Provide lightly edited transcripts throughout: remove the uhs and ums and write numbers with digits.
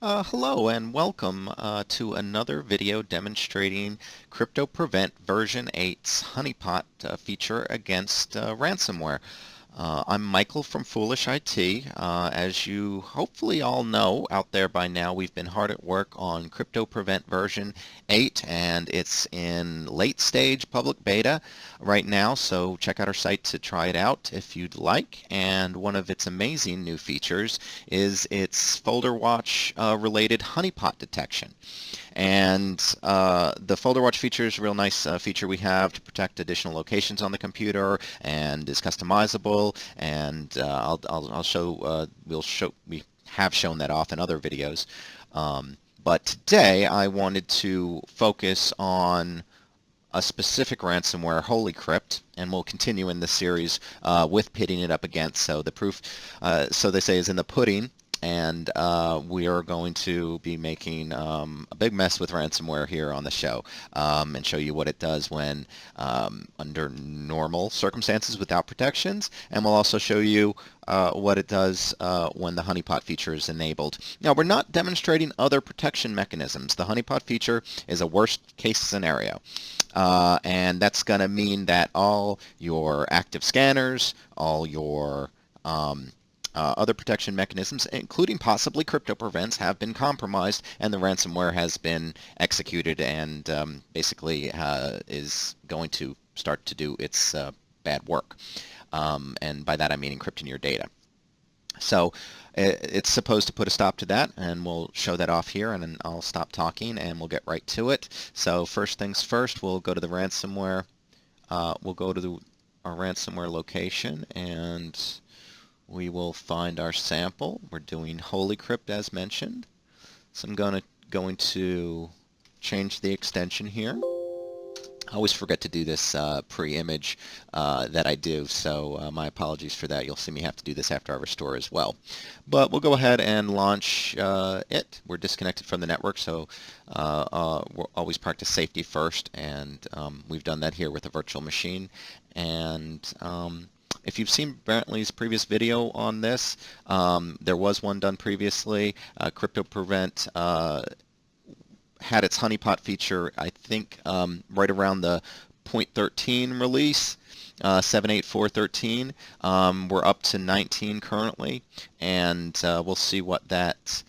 Hello and welcome to another video demonstrating CryptoPrevent version 8's HoneyPot feature against ransomware. I'm Michael from Foolish IT. As you hopefully all know out there by now, we've been hard at work on CryptoPrevent version 8, and it's in late stage public beta right now, so check out our site to try it out if you'd like. And one of its amazing new features is its folder watch related honeypot detection. And the folder watch feature is a real nice feature we have to protect additional locations on the computer, and is customizable. And I'll show we have shown that off in other videos. But today I wanted to focus on a specific ransomware, HolyCrypt, and we'll continue in this series with pitting it up against. So the proof, so they say, is in the pudding. And we are going to be making a big mess with ransomware here on the show, and show you what it does when under normal circumstances without protections. And we'll also show you what it does when the honeypot feature is enabled. Now, we're not demonstrating other protection mechanisms. The honeypot feature is a worst case scenario. And that's going to mean that all your active scanners, all your other protection mechanisms, including possibly CryptoPrevents, have been compromised, and the ransomware has been executed and basically is going to start to do its bad work. And by that I mean encrypting your data. So it's supposed to put a stop to that, and we'll show that off here, and then I'll stop talking and we'll get right to it. So first things first, we'll go to the ransomware. We'll go to our ransomware location, and we will find our sample. We're doing HolyCrypt as mentioned. So I'm going to change the extension here. I always forget to do this pre-image that I do, so my apologies for that. You'll see me have to do this after I restore as well. But we'll go ahead and launch it. We're disconnected from the network, so we'll always practice safety first, and we've done that here with a virtual machine. And if you've seen Brantley's previous video on this, there was one done previously. CryptoPrevent had its honeypot feature, I think, right around the 0.13 release, 7.84.13. We're up to 19 currently, and we'll see what that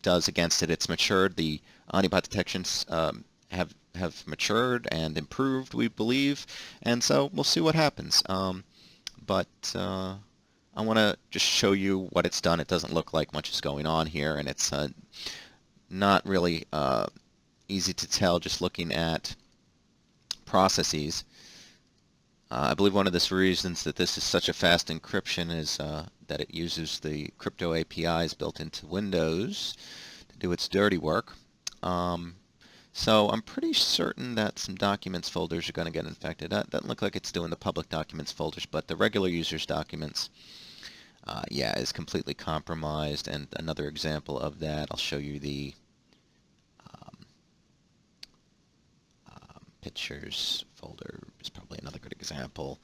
does against it. It's matured. The honeypot detections have matured and improved, we believe, and so we'll see what happens. But I want to just show you what it's done. It doesn't look like much is going on here, and it's not really easy to tell just looking at processes. I believe one of the reasons that this is such a fast encryption is that it uses the crypto APIs built into Windows to do its dirty work. So I'm pretty certain that some documents folders are going to get infected. That doesn't look like it's doing the public documents folders, but the regular users documents, yeah, is completely compromised. And another example of that, I'll show you the pictures folder is probably another good example.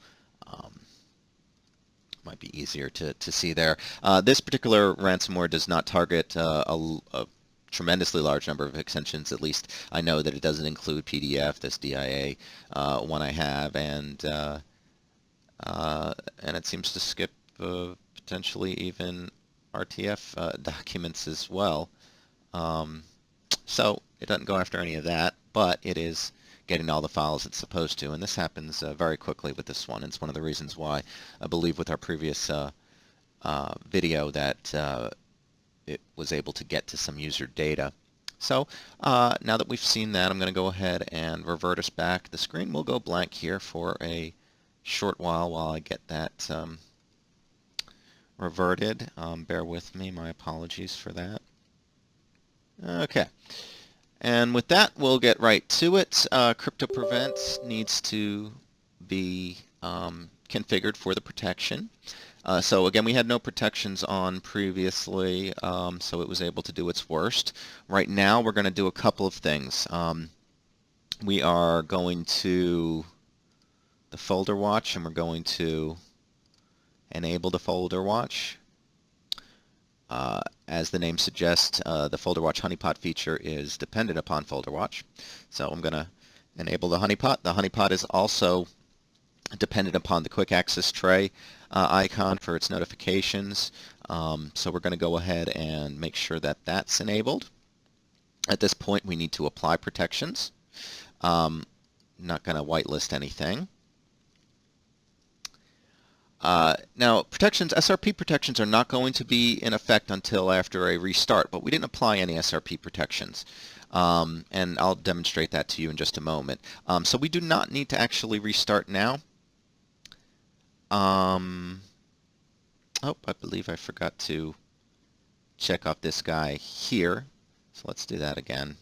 Might be easier to see there. This particular ransomware does not target a tremendously large number of extensions. At least I know that it doesn't include PDF, this DIA one I have, and it seems to skip potentially even RTF documents as well. So it doesn't go after any of that, but it is getting all the files it's supposed to, and this happens very quickly with this one. It's one of the reasons why I believe with our previous video that it was able to get to some user data. So now that we've seen that, I'm going to go ahead and revert us back. The screen will go blank here for a short while I get that reverted. Bear with me. My apologies for that. Okay. And with that, we'll get right to it. CryptoPrevent needs to be configured for the protection. So again, we had no protections on previously, so it was able to do its worst. Right now, we're going to do a couple of things. We are going to the folder watch, and we're going to enable the folder watch. As the name suggests, the folder watch honeypot feature is dependent upon folder watch. So I'm going to enable the honeypot. The honeypot is also dependent upon the quick access tray icon for its notifications. So we're going to go ahead and make sure that that's enabled. At this point, we need to apply protections. Not going to whitelist anything. Now, SRP protections are not going to be in effect until after a restart, but we didn't apply any SRP protections. And I'll demonstrate that to you in just a moment. So we do not need to actually restart now. Oh, I believe I forgot to check off this guy here. So let's do that again.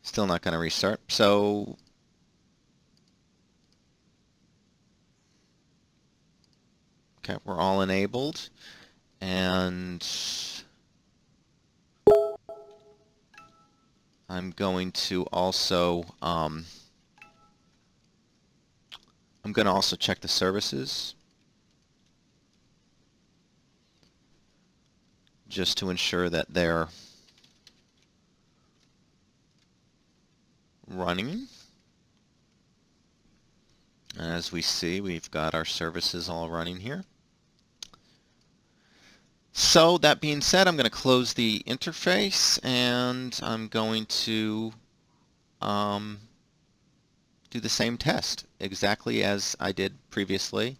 Still not going to restart. So okay, we're all enabled, and I'm going to also check the services just to ensure that they're running. As we see, we've got our services all running here. So that being said, I'm going to close the interface, and I'm going to do the same test exactly as I did previously,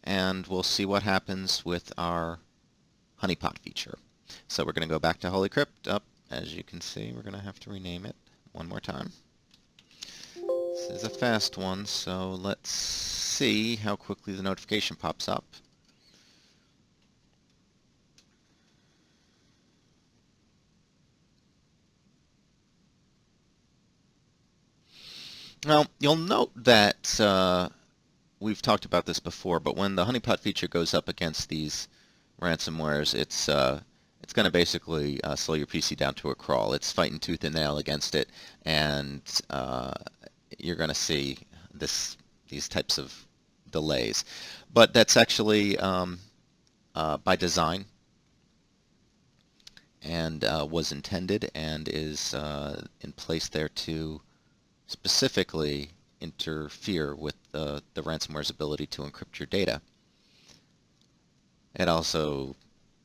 and we'll see what happens with our honeypot feature. So we're going to go back to HolyCrypt. As you can see, we're going to have to rename it one more time. This is a fast one, so let's see how quickly the notification pops up. Now, you'll note that we've talked about this before, but when the honeypot feature goes up against these ransomwares, it's going to basically slow your PC down to a crawl. It's fighting tooth and nail against it, and you're going to see these types of delays. But that's actually by design, and was intended and is in place there to specifically interfere with the ransomware's ability to encrypt your data. It also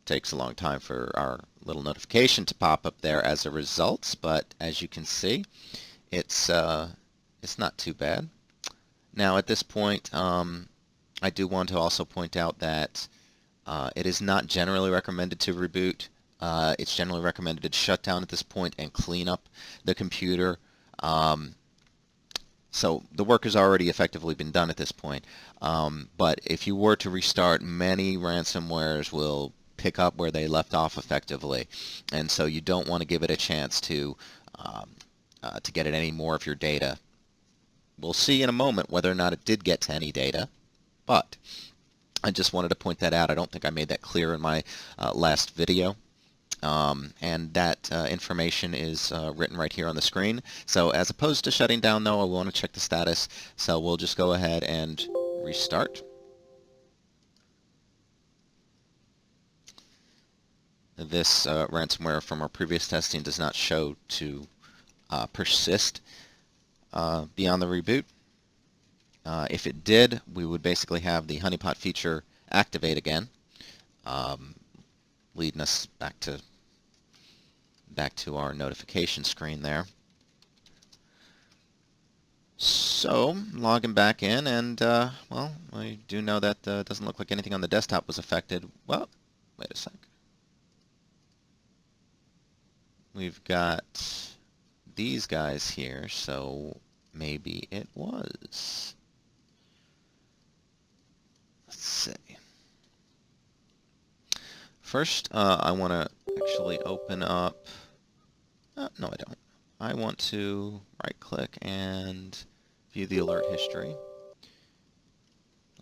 takes a long time for our little notification to pop up there as a result, but as you can see, it's not too bad. Now at this point, I do want to also point out that it is not generally recommended to reboot. It's generally recommended to shut down at this point and clean up the computer. So the work has already effectively been done at this point. But if you were to restart, many ransomwares will pick up where they left off effectively. And so you don't want to give it a chance to get at any more of your data. We'll see in a moment whether or not it did get to any data. But I just wanted to point that out. I don't think I made that clear in my last video. And that information is written right here on the screen. So as opposed to shutting down, though, I want to check the status. So we'll just go ahead and restart. This ransomware from our previous testing does not show to persist beyond the reboot. If it did, we would basically have the honeypot feature activate again, leading us back to our notification screen there. So logging back in, and well, I do know that doesn't look like anything on the desktop was affected. Well, wait a sec. We've got these guys here, so maybe it was. Let's see. First, I want to actually open up. No, I don't. I want to right-click and view the alert history.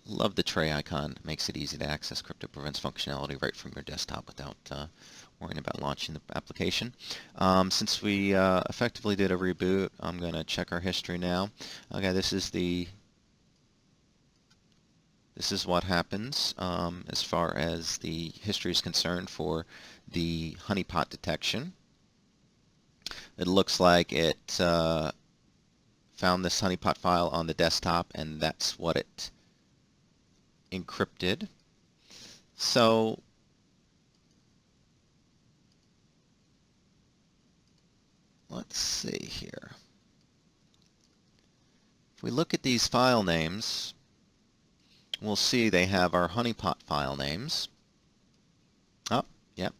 Love the tray icon. It makes it easy to access CryptoPrevent's functionality right from your desktop without worrying about launching the application. Since we effectively did a reboot, I'm going to check our history now. Okay, this is the this is what happens as far as the history is concerned for the HoneyPot detection. It looks like it found this HoneyPot file on the desktop, and that's what it encrypted. So let's see here. If we look at these file names, we'll see they have our HoneyPot file names. Oh, yep.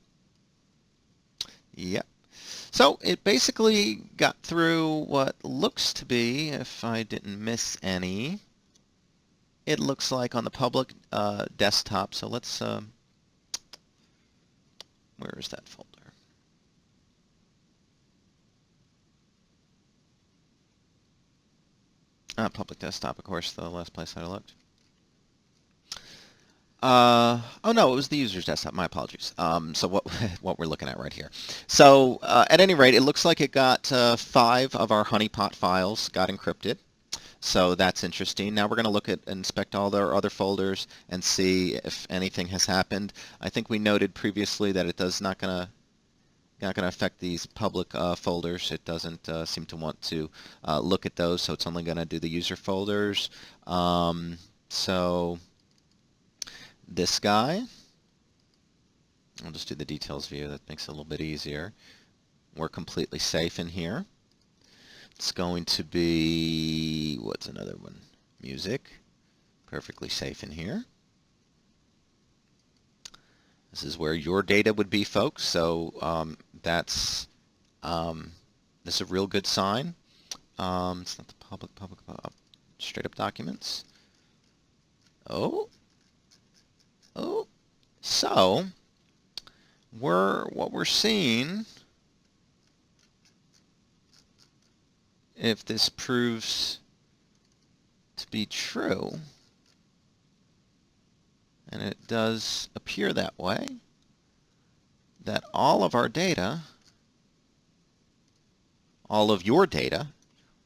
Yep. So it basically got through what looks to be, if I didn't miss any, it looks like on the public desktop. So let's, where is that folder? Public desktop, of course, the last place I looked. Oh no, it was the user's desktop. My apologies. So what we're looking at right here. So at any rate, it looks like it got 5 of our HoneyPot files got encrypted. So that's interesting. Now we're going to look at inspect all their other folders and see if anything has happened. I think we noted previously that it does not going to affect these public folders. It doesn't seem to want to look at those, so it's only going to do the user folders. So this guy, I'll just do the details view. That makes it a little bit easier. We're completely safe in here. It's going to be, what's another one? Music. Perfectly safe in here. This is where your data would be, folks. So that's this is a real good sign. It's not the public straight up documents. Oh. So what we're seeing, if this proves to be true, and it does appear that way, that all of our data, all of your data,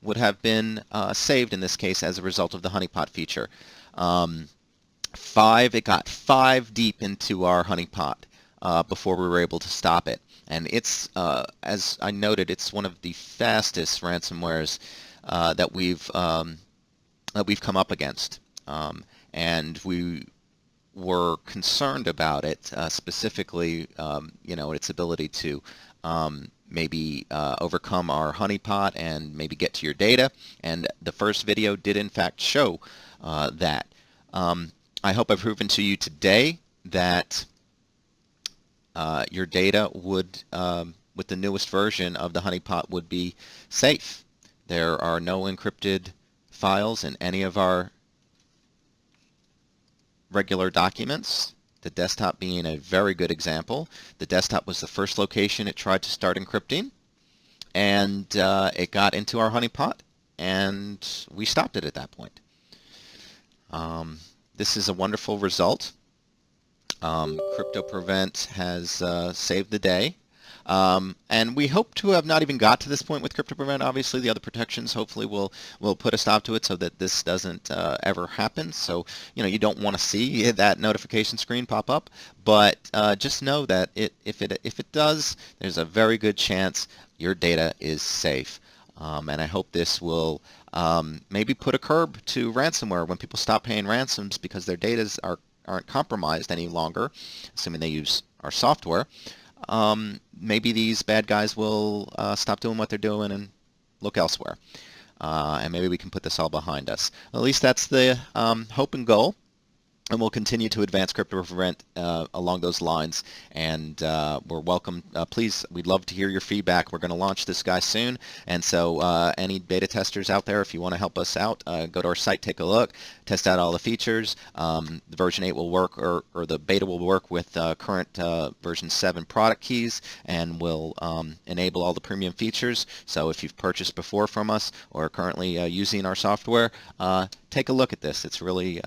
would have been saved in this case as a result of the HoneyPot feature. It got 5 deep into our HoneyPot before we were able to stop it. And it's, as I noted, it's one of the fastest ransomwares that we've come up against. And we were concerned about it, specifically, its ability to maybe overcome our HoneyPot and maybe get to your data. And the first video did in fact show that. I hope I've proven to you today that your data would, with the newest version of the HoneyPot, would be safe. There are no encrypted files in any of our regular documents, the desktop being a very good example. The desktop was the first location it tried to start encrypting, and it got into our HoneyPot, and we stopped it at that point. This is a wonderful result. CryptoPrevent has saved the day. And we hope to have not even got to this point with CryptoPrevent. Obviously, the other protections hopefully will put a stop to it so that this doesn't ever happen. So, you don't want to see that notification screen pop up. But just know that if it does, there's a very good chance your data is safe. And I hope this will maybe put a curb to ransomware when people stop paying ransoms because their data aren't compromised any longer, assuming they use our software. Maybe these bad guys will stop doing what they're doing and look elsewhere. And maybe we can put this all behind us. At least that's the hope and goal. And we'll continue to advance CryptoPrevent along those lines. And we're welcome. Please, we'd love to hear your feedback. We're going to launch this guy soon. And so any beta testers out there, if you want to help us out, go to our site, take a look, test out all the features. The version 8 will work, or the beta will work with current version 7 product keys and will enable all the premium features. So if you've purchased before from us or are currently using our software, take a look at this. It's really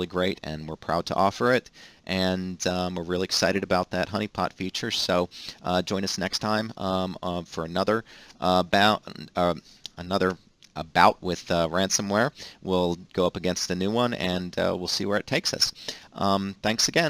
great, and we're proud to offer it. And we're really excited about that HoneyPot feature. So join us next time for another a bout with ransomware. We'll go up against the new one, and we'll see where it takes us. Thanks again.